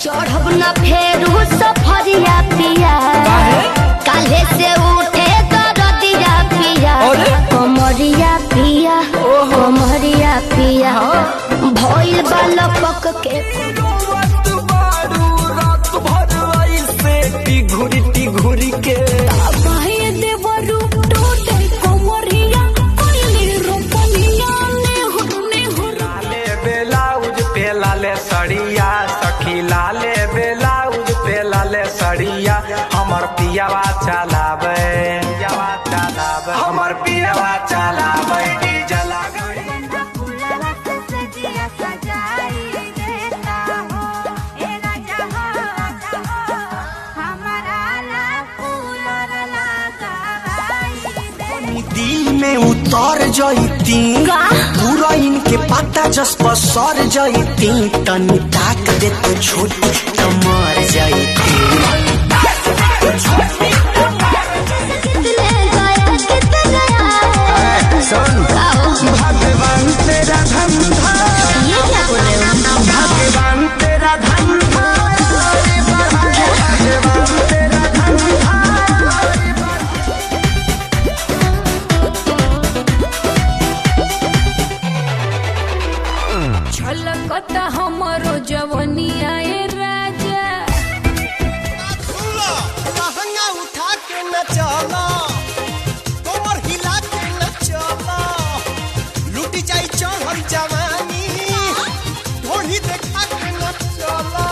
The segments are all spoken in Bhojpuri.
चढ़ब न फेरू सफरिया पिया काले से उठे दरदिया पिया कमरिया पिया कमरिया पिया भइल बालक के घुरी के लाले सड़िया सखी लाले बेलाउज पे लाले सड़िया हमर पियावा चलावे हमर पियावा चलावे डीजल दिल में उतर जईती पूरा इनके पता जस पर सर जईती तनी ताक दे तो छोटी त मर जईती भगवान तेरा धंधा ये क्या बोल रहे हो भगवान तेरा धंधा भगवान तेरा धंधा छलकता हमरो जवनिया ए राजा लहंगा उठा के न चला कमर हिला के न चला लूटी जाई चढ़ल जवानी ढोली देखा के न चला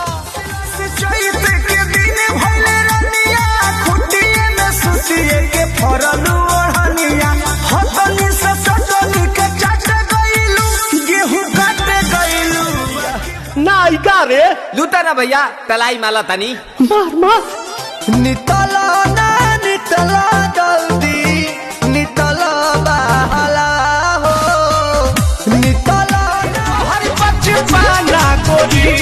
चैत के दिन भइले रनिया खुटिए में सुतिए के फरल ओढ़निया हतनी से सटनी के चट गइलू गेहूं काट गइलू नायिका रे लूटा ना भैया तलाई माला तनी मार नितला ना नितला जल्दी नितला बहला हो नितला ना हर बचपना गोरी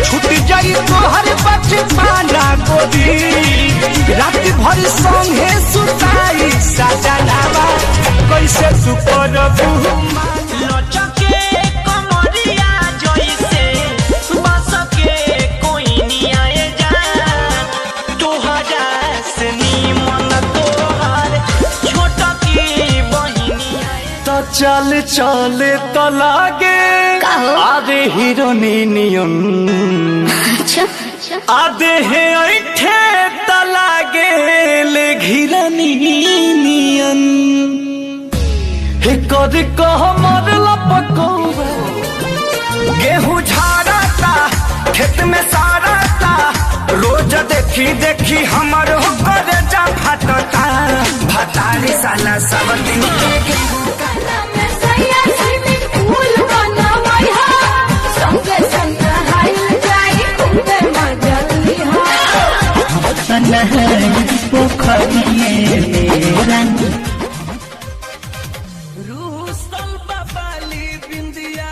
छूट जाई तो हर बचपना गोरी रात भर संगे सुताई सजनावा कैसे सुपर लचके कमरिया जइसे बस के कोई नहीं आए जा तोहरा से निमन तोहर छोटा की बहिनी तो चल चले तो लागे आधे हीरोनी नियम आधे है ऐठे तो लागे ले घिरनी नियन हे कर कह मरला पकौवा गेहूं झाड़ता खेत में सारता रोज देखी देखी हमर होकर जा फटता भतारी साला सब दिन रूसल बबाली बिंदिया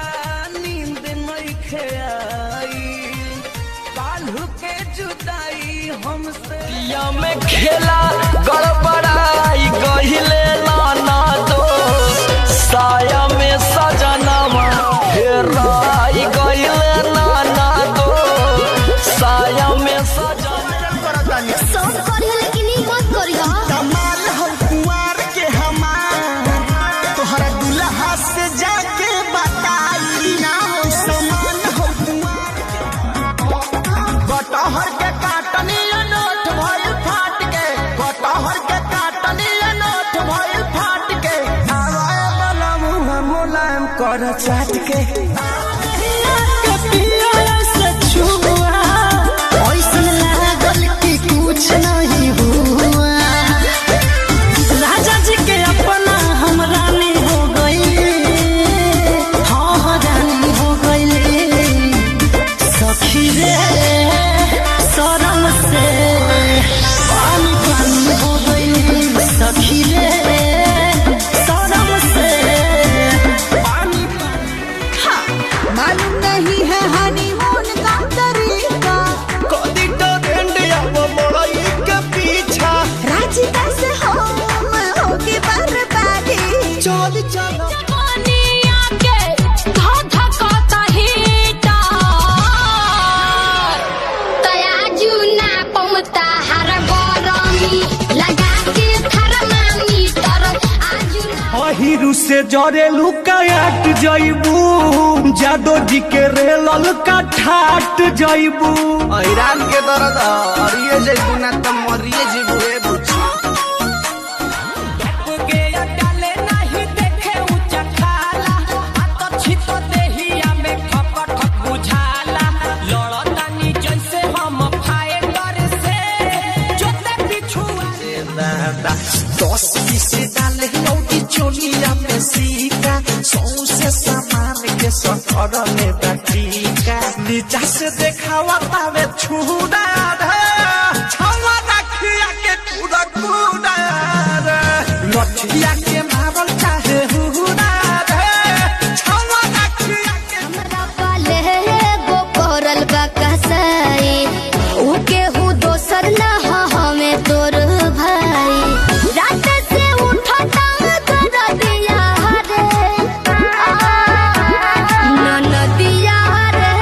नींद नहीं खेआई काल्हू के जुदाई हमसे या में खेला गड़बड़ाई गहिले लाना दो साया में सजनवा हेराई गहिले नाना दो साया में सजना सब करियो लेकिन ई मत करियो कमाल हो कुंवर के हमार तोहरा दुल्हा से जाके बताई ना हो समान हो कुंवर कटहर के काटनी नोट भइल फाट के कटहर के काटनी नोट भइल फाट के आवाए वाला मुंह मुलायम कर चाट के कुछ नहीं हुआ राजा जी के अपना हम रानी हो गई हाँ रानी हो गई सखी रे शरम से पानी पानी हो गई सखी रे शरम से हाँ से जरेलू काट जइबू जादो जी के रेलल का ठाट जइबू ईरान के दर्द हरिए जइबू ना त मरिए जइबू रे बुच्ची नीचा से देखावा तावे छुड़ा छवा रखिया के कूड़ा कूड़ा लठिया के मारल चाहे हुड़ा छवा रखिया के हमरा पाले गो करल बा कसाई ऊ केहू दोसर ना ह हमें तोर भाई रात से उठता कर दिया रे नदिया रे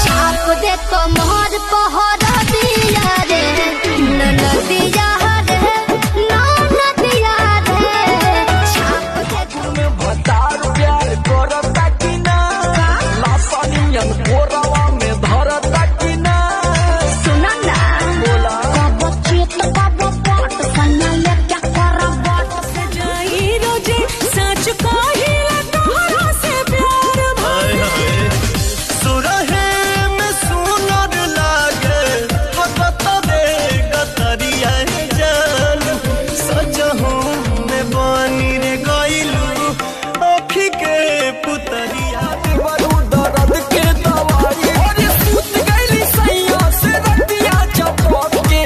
छाप दे कमर पहर दिया रे नदिया रे छाप दे भतार प्यार करता कि ना लापनियन कोरवा में धरता कि ना सुना ना बोला कब चित कब पट सन्ना ले क्या करबट जाई रोजे सच कहिला तोहरा से प्यार भइल सुरहे में सुनर लागे हकत दे गतरिया जान सजहू में बनी रे गइलू आँखी के पुतरिया बरू दर्द के दवाई और सूत गइली सैया से रतिया चपक के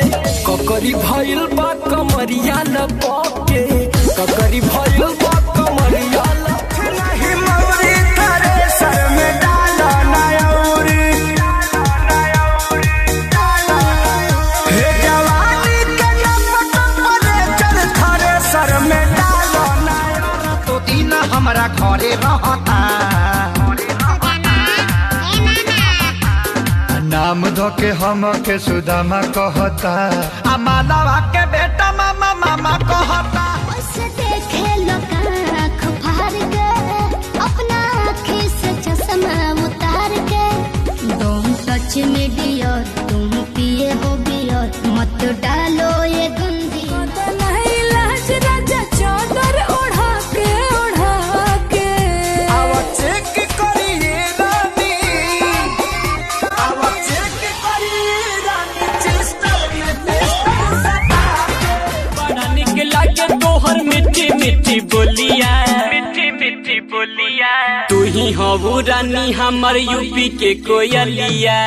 ककरी भइल बा कमरिया लपक के ककरी भइल बा कमरिया लप नहीं मौरी थारे सर में डाला नयौरी हे जवानी के लपट परे चल थारे सर में डाला नयौरी तो दिन हमरा घरे रहता नाम धोके हम के सुदामा कहता आ मालवा के बेटा मामा मामा कहता बस देखे लोग आँख फाड़ के अपना आँखी से चश्मा उतार के तुम टच में डियर तुम पिए हो बियर मत डालो ये गंदी नहीं लाज राजा चादर ओढ़ा के आवा चेक करिए रानी आवा चेक करिए रानी चेस्टर में टेस्टर सटा बड़ा निक लागे तोहर मिट्टी मिट्टी बोलिया तू ही हबू रानी हमर यूपी के कोयलिया